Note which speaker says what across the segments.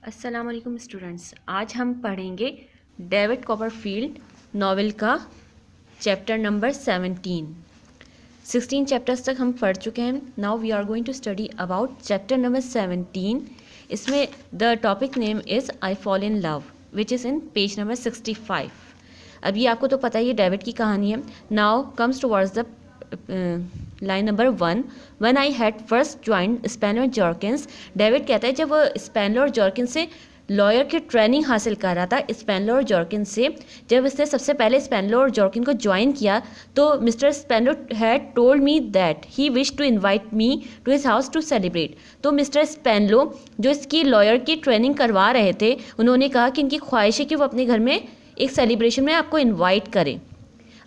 Speaker 1: अस्सलाम वालेकुम स्टूडेंट्स, आज हम पढ़ेंगे डेविड कॉपरफील्ड नॉवेल का चैप्टर नंबर 16 चैप्टर्स तक हम पढ़ चुके हैं। Now we are going to study about chapter number 17। इसमें the topic name is I fall in love which is in page number 65। अभी आपको तो पता ही है डेविड की कहानी है। Now comes towards the line number 1। When I had first joined Spenlow and Jorkins, David कहता है जब वो स्पेनलो और जॉर्किन से लॉयर की ट्रेनिंग हासिल कर रहा था, स्पेनलो और जॉर्किन से जब इसने सबसे पहले स्पेनलो और जॉर्किन को ज्वाइन किया तो mister Spenlow had told me that he wish to invite me to his house to celebrate. तो मिस्टर स्पेनलो जो इसकी लॉयर की ट्रेनिंग करवा रहे थे, उन्होंने कहा कि इनकी ख्वाहिश है कि वो अपने घर में एक सेलिब्रेशन में आपको इन्वाइट करें।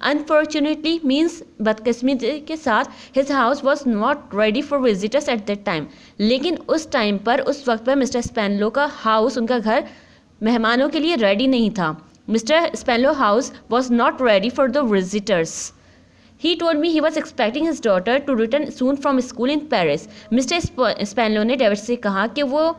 Speaker 1: अनफॉर्चुनेटली मीन्स बदकिस्मती के साथ his house was not ready for visitors at that time. लेकिन उस टाइम पर, उस वक्त पर मिस्टर स्पेनलो का हाउस, उनका घर मेहमानों के लिए रेडी नहीं था। Mr Spenlow house was not ready for the visitors. He told me he was expecting his daughter to return soon from school in Paris. Mr Spenlow ने डेविड से कहा कि वो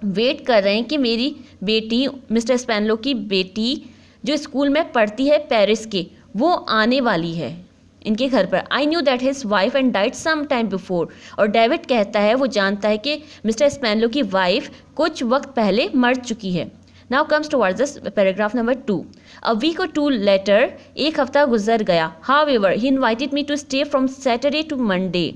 Speaker 1: वेट कर रहे हैं कि मेरी बेटी, मिस्टर स्पेनलो की बेटी जो स्कूल में पढ़ती है पेरिस के, वो आने वाली है इनके घर पर। I knew that his wife and died some time before. और डेविड कहता है, वो जानता है कि मिस्टर स्पेनलो की वाइफ कुछ वक्त पहले मर चुकी है। Now comes towards this paragraph number 2। A week or 2 later, एक हफ्ता गुजर गया। However he invited me to stay from Saturday to Monday.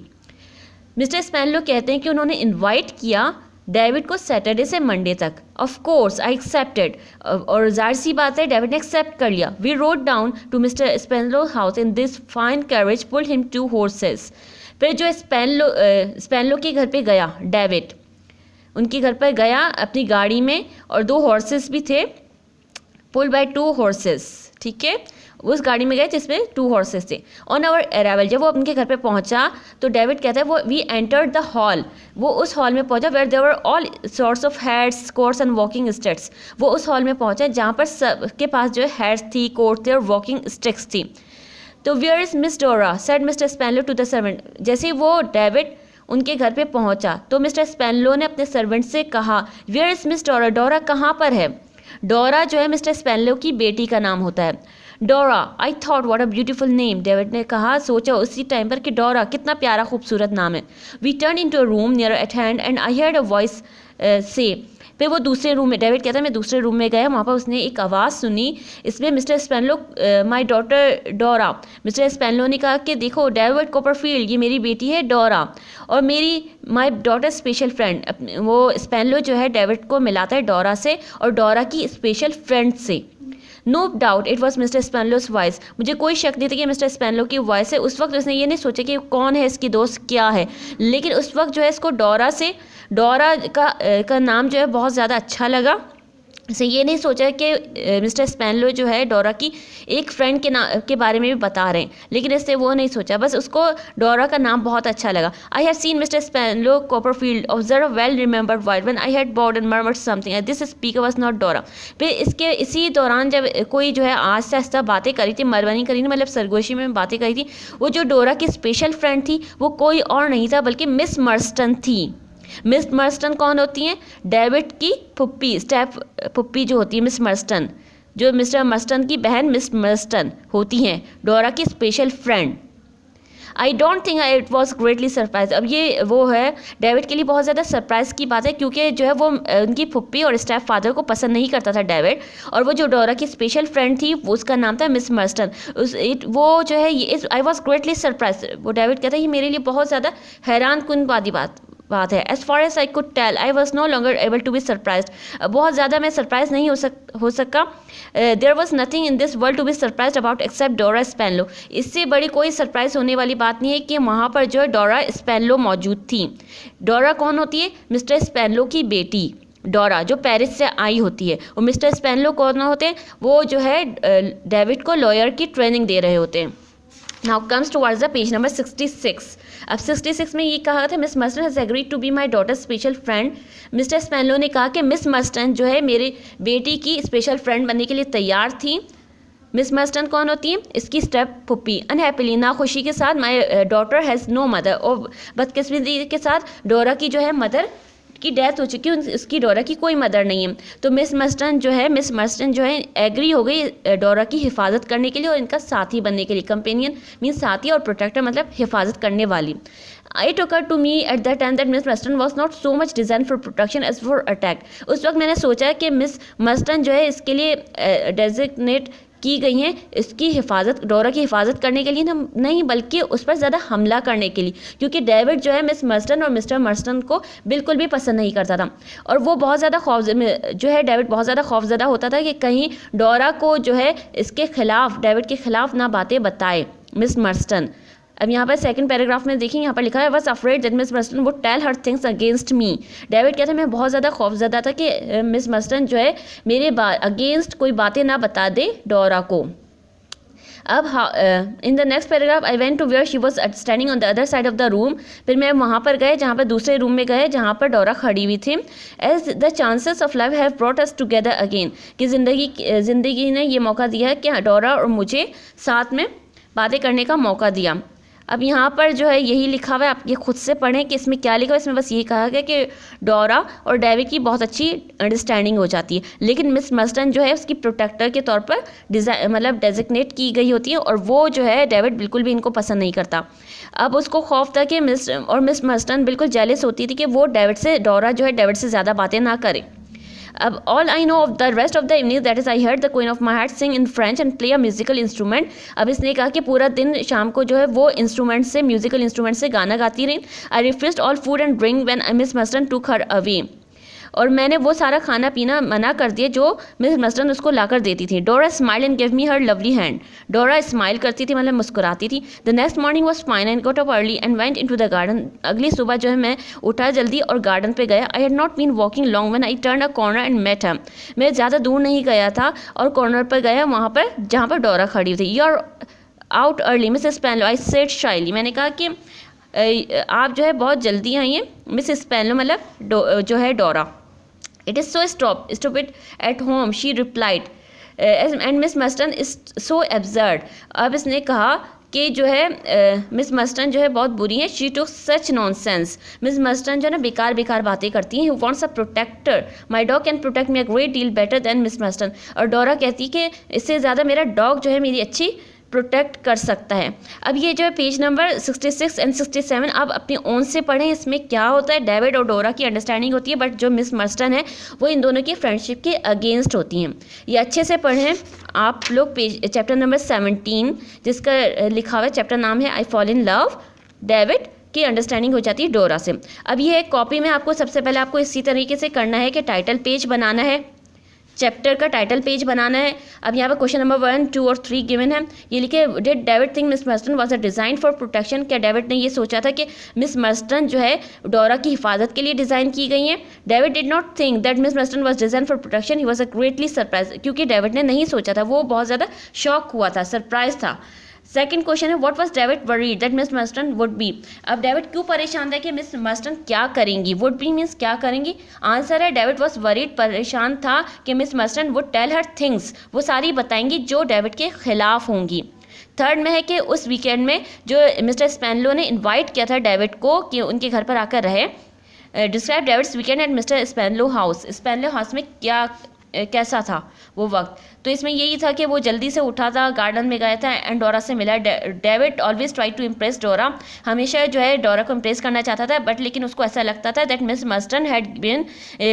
Speaker 1: Mr Spenlow कहते हैं कि उन्होंने इनवाइट किया डेविड को सैटरडे से मंडे तक। ऑफ कोर्स आई एक्सेप्टेड, और जाहिर सी बात है डेविड ने एक्सेप्ट कर लिया। We rode down to Mr Spenlow house in this fine carriage pulled him 2 horses। फिर जो स्पेनलो के घर पे गया डेविड, उनके घर पर गया अपनी गाड़ी में, और 2 horses भी थे, पुल बाय 2 horses। ठीक है, उस गाड़ी में गए जिसमें 2 horses थे। ऑन आवर अराइवल, जब वो उनके घर पे पहुंचा तो डेविड कहता है वो वी एंटर्ड द हॉल। वो उस हॉल में पहुंचा where there were all sorts of hats, coats and walking sticks. वो उस हॉल में पहुंचा जहाँ पर सबके पास जो है हैट्स थी, कोट थे और वॉकिंग स्टिक्स थी। तो where is Miss Dora said Mr Spenlow to the servant. जैसे ही वो डेविड उनके घर पे पहुंचा तो मिस्टर स्पेनलो ने अपने सर्वेंट से कहा, वेयर इज मिस डोरा, डोरा कहाँ पर है। डोरा जो है मिस्टर स्पेनलो की बेटी का नाम होता है। डोरा, I thought what a beautiful name. David ने कहा, सोचा उसी टाइम पर कि डोरा कितना प्यारा खूबसूरत नाम है। We turn into a room near at hand and I heard a voice say. फिर वो दूसरे रूम में, डेविड कहता है मैं दूसरे रूम में गया, वहाँ पर उसने एक आवाज़ सुनी। इसमें मिस्टर स्पेनलो, माई डॉटर डोरा। मिस्टर स्पेनलो ने कहा कि देखो डेविड कॉपरफील्ड, ये मेरी बेटी है डोरा, और मेरी माई डॉटर स्पेशल फ्रेंड। वो स्पेनलो जो है डेविड को मिलाता है डोरा से और डोरा की स्पेशल फ्रेंड से। No doubt it was Mr Spenlow's voice. मुझे कोई शक नहीं था कि मिस्टर स्पेनलो की वॉइस है। उस वक्त उसने ये नहीं सोचा कि कौन है इसकी दोस्त, क्या है, लेकिन उस वक्त जो है इसको डोरा का नाम जो है बहुत ज़्यादा अच्छा लगा। इसे ये नहीं सोचा कि मिस्टर स्पेनलो जो है डोरा की एक फ्रेंड के बारे में भी बता रहे हैं, लेकिन इससे वो नहीं सोचा, बस उसको डोरा का नाम बहुत अच्छा लगा। I have seen Mr Spenlow Copperfield observe well remembered word when I had bowed and murmured something this speaker was not Dora. फिर इसी दौरान जब कोई जो है आहिस्ता आहिस्ता बातें करी थी, मरवानी करी थी, मतलब सरगोशी में बातें करी थी, वो जो डोरा की स्पेशल फ्रेंड थी वो कोई और नहीं था बल्कि मिस मर्स्टन थी। मिस मर्स्टन कौन होती हैं? डेविड की फुप्पी, स्टेप फुप्पी जो होती है मिस मर्स्टन, जो मिस्टर मर्स्टन की बहन मिस मर्स्टन होती हैं, डोरा की special friend. I don't think it was greatly surprise. अब ये वो है डेविड के लिए बहुत ज़्यादा सरप्राइज की बात है, क्योंकि जो है वो उनकी फुप्पी और स्टेप फादर को पसंद नहीं करता था डेविड, और वो जो डोरा की स्पेशल फ्रेंड थी वो उसका नाम था मिस मर्स्टन। वो जो है आई वॉज ग्रेटली सरप्राइज। वो डेविड कहता है ये मेरे लिए बहुत ज़्यादा हैरान कुन बात है। As far as I could tell I was no longer able to be surprise. बहुत ज़्यादा मैं सरप्राइज नहीं हो सका। There was nothing in this world to be surprise about except Dora Spenlow. इससे बड़ी कोई सरप्राइज होने वाली बात नहीं है कि वहाँ पर जो है डोरा स्पेनलो मौजूद थी। डोरा कौन होती है? मिस्टर स्पेनलो की बेटी डोरा, जो पेरिस से आई होती है। और मिस्टर स्पेनलो कौन होते हैं? वो जो है डेविड को लॉयर की ट्रेनिंग दे रहे होते हैं। Now comes towards the page number 66। अब 66 में ये कहा था Miss Murdstone has agreed to be my daughter special friend. Mr Spenlow ने कहा कि मिस मर्स्टन जो है मेरी बेटी की स्पेशल फ्रेंड बनने के लिए तैयार थी। मिस मर्स्टन कौन होती है? इसकी स्टेप फुप्पी। अनहैप्पीली, नाखुशी के साथ, my daughter has no mother. और बदकिस्मती के साथ डोरा की जो है मदर की डेथ हो चुकी है, उसकी डोरा की कोई मदर नहीं है। तो मिस मर्स्टन जो है एग्री हो गई डोरा की हिफाजत करने के लिए और इनका साथी बनने के लिए। कंपेनियन मीन्स साथी और प्रोटेक्टर मतलब हिफाजत करने वाली। It occurred to me at that time that Miss Marston was not so much designed for protection as for attack. उस वक्त मैंने सोचा कि मिस मर्स्टन जो है इसके लिए डेजिग्नेट की गई हैं इसकी हिफाजत, डोरा की हिफाजत करने के लिए नहीं बल्कि उस पर ज़्यादा हमला करने के लिए, क्योंकि डेविड जो है मिस मर्स्टन और मिस्टर मर्स्टन को बिल्कुल भी पसंद नहीं करता था और वो बहुत ज़्यादा डेविड बहुत ज़्यादा खौफजदा होता था कि कहीं डोरा को जो है इसके खिलाफ, डेविड के खिलाफ ना बातें बताए मिस मर्स्टन। अब यहाँ पर सेकंड पैराग्राफ में देखिए, यहाँ पर लिखा है was afraid that Miss Murdstone would tell her things against me. David कहता है मैं बहुत ज़्यादा खौफजदा था कि मिस मर्स्टन जो है मेरे अगेंस्ट कोई बातें ना बता दे डोरा को। अब in the next paragraph I went to where she was standing on the other side of the room. फिर मैं वहाँ पर गए जहाँ पर दूसरे रूम में गए जहाँ पर डोरा खड़ी हुई थी। As the chances of love have brought us together again, कि ज़िंदगी ने ये मौका दिया है कि डोरा और मुझे साथ में बातें करने का मौका दिया। अब यहाँ पर जो है यही लिखा हुआ है, आप ये खुद से पढ़ें कि इसमें क्या लिखा है। इसमें बस यही कहा गया कि डोरा और डेविड की बहुत अच्छी अंडरस्टैंडिंग हो जाती है, लेकिन मिस मर्स्टन जो है उसकी प्रोटेक्टर के तौर पर डेजिग्नेट की गई होती है और वो जो है डेविड बिल्कुल भी इनको पसंद नहीं करता। अब उसको खौफ था कि मिस मर्स्टन बिल्कुल जेलस होती थी कि वो डोरा जो है डेविड से ज़्यादा बातें ना करे। अब all I know of the rest of the evening that is I heard the queen of my heart sing in French and play a musical instrument. अब इसने कहा कि पूरा दिन शाम को जो है वो म्यूजिकल इंस्ट्रूमेंट से गाना गाती रही। I refused all food and drink when Miss Murdstone took her away, और मैंने वो सारा खाना पीना मना कर दिया जो मिस मर्स्टन उसको ला कर देती थी। डोरा smile and give me her lovely hand. डोरा स्माइल करती थी मतलब मुस्कुराती थी। The next morning was fine and got up early and went into the garden. अगली सुबह जो है मैं उठा जल्दी और गार्डन पे गया। I had not been walking long when I turn a corner and met her. मैं ज़्यादा दूर नहीं गया था और कॉर्नर पर गया वहाँ पर जहाँ पर डोरा खड़ी थी। You are out early Mrs Spenlow, I said shyly. मैंने कहा कि आप जो है बहुत जल्दी आई हैं मिसेस स्पैनलो मतलब जो है डोरा। It is so stupid at home, she replied. And Miss Marston is so absurd. अब इसने कहा कि जो है मिस मर्स्टन जो है बहुत बुरी है। She too such nonsense. Miss Murdstone जो है ना बेकार बातें करती हैं। Wants a protector, my dog can protect me a great deal better than Miss Murdstone. और डोरा कहती कि इससे ज़्यादा मेरा डॉग जो है मेरी अच्छी प्रोटेक्ट कर सकता है। अब ये जो है पेज नंबर 66 एंड 67 आप अपने ओन से पढ़ें। इसमें क्या होता है, डेविड और डोरा की अंडरस्टैंडिंग होती है, बट जो मिस मर्स्टन है वो इन दोनों की फ्रेंडशिप के अगेंस्ट होती हैं। ये अच्छे से पढ़ें आप लोग। पेज चैप्टर नंबर 17 जिसका लिखा हुआ है, चैप्टर नाम है आई फॉल इन लव। डेविड की अंडरस्टैंडिंग हो जाती है डोरा से। अब ये कॉपी में आपको सबसे पहले आपको इसी तरीके से करना है कि टाइटल पेज बनाना है, चैप्टर का टाइटल पेज बनाना है। अब यहाँ पर क्वेश्चन नंबर 1, 2 और 3 गिवन है। ये लिखे did David think Miss Murdstone was a design for protection. क्या डेविड ने ये सोचा था कि मिस मर्स्टन जो है डोरा की हिफाजत के लिए डिज़ाइन की गई है। David did not think that Miss Murdstone was design for protection, he was a greatly surprise. क्योंकि डेविड ने नहीं सोचा था, वो बहुत ज़्यादा शॉक हुआ था, सरप्राइज था। सेकंड क्वेश्चन है what was David worried that Miss Murdstone would be. अब डेविड क्यों परेशान था कि मिस मर्स्टन क्या करेंगी। वुड बी मीन्स क्या करेंगी। आंसर है डेविड वाज वरीड, परेशान था कि Miss Murdstone would tell her things, वो सारी बताएंगी जो डेविड के खिलाफ होंगी। थर्ड में है कि उस वीकेंड में जो मिस्टर स्पैनलो ने इन्वाइट किया था डेविड को कि उनके घर पर आकर रहे। Describe David's weekend at Mr Spenlow house. Spenlow house में कैसा था वो वक्त। तो इसमें यही था कि वो जल्दी से उठा था, गार्डन में गया था एंड डोरा से मिला। David always try to impress Dora, हमेशा जो है डोरा को इम्प्रेस करना चाहता था, बट लेकिन उसको ऐसा लगता था that Miss Murdstone had been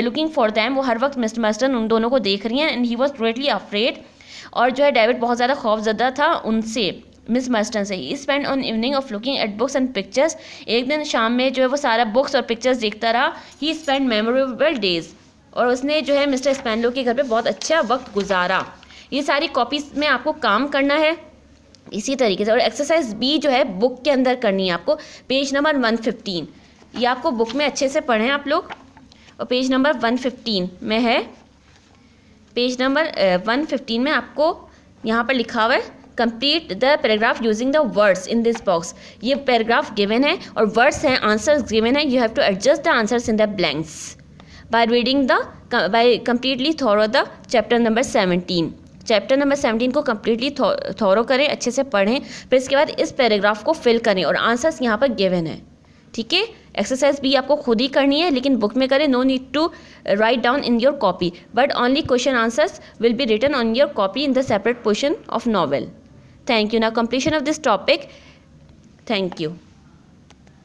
Speaker 1: looking for them. वो हर वक्त मिस मर्स्टन उन दोनों को देख रही हैं and he was greatly afraid. और जो है डेविड बहुत ज़्यादा खौफजदा था उनसे, मिस मर्स्टन से। He spend on evening of looking at books and pictures. एक दिन शाम में जो है वो सारा बुक्स और पिक्चर्स देखता रहा। ही स्पेंड मेमोरेबल डेज, और उसने जो है मिस्टर स्पैनलो के घर पे बहुत अच्छा वक्त गुजारा। ये सारी कॉपीज में आपको काम करना है इसी तरीके से। और एक्सरसाइज बी जो है बुक के अंदर करनी है आपको, पेज नंबर 115। ये आपको बुक में अच्छे से पढ़ें आप लोग। और पेज नंबर 115 में है, पेज नंबर 115 में आपको यहाँ पर लिखा हुआ है complete the paragraph using the words in this box. ये पैराग्राफ गिवन है और वर्ड्स हैं, आंसर्स गिवन है। You have to adjust the answers in the blanks by reading by completely thorough the chapter number 17। Chapter number 17 को completely thorough करें, अच्छे से पढ़ें, फिर इसके बाद इस पैराग्राफ को फिल करें और आंसर्स यहाँ पर गिवन है। ठीक है, एक्सरसाइज भी आपको खुद ही करनी है, लेकिन बुक में करें. No need to write down in your copy, but only question answers will be written on your copy in the separate portion of novel. Thank you. Now completion of this topic. Thank you.